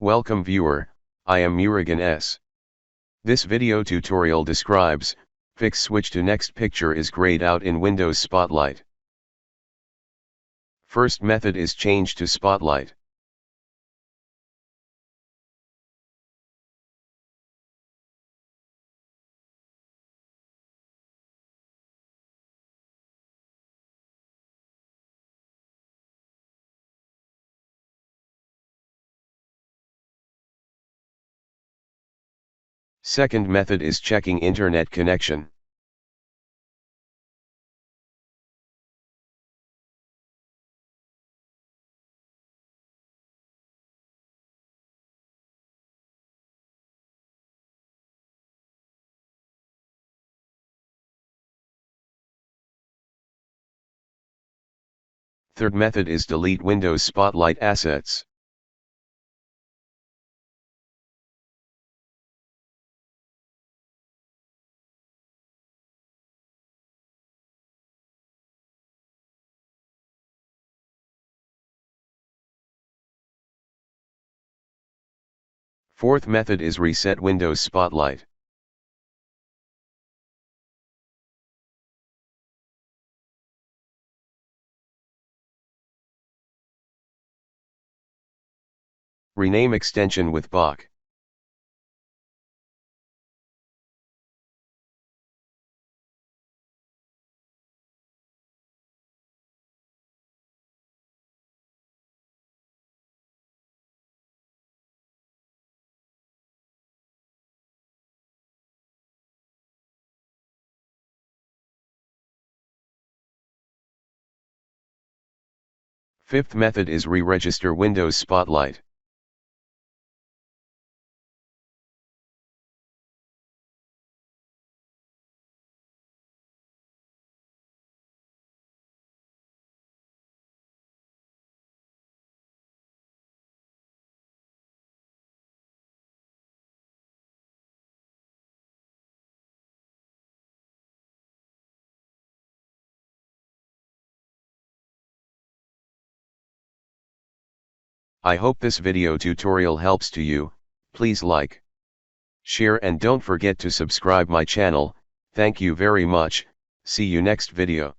Welcome viewer, I am Murugan S. This video tutorial describes, fix switch to next picture is grayed out in Windows Spotlight. First method is change to Spotlight. Second method is checking internet connection. Third method is delete Windows Spotlight assets. Fourth method is reset Windows Spotlight. Rename extension with Bach. Fifth method is re-register Windows Spotlight. I hope this video tutorial helps to you. Please like, share and don't forget to subscribe my channel. Thank you very much. See you next video.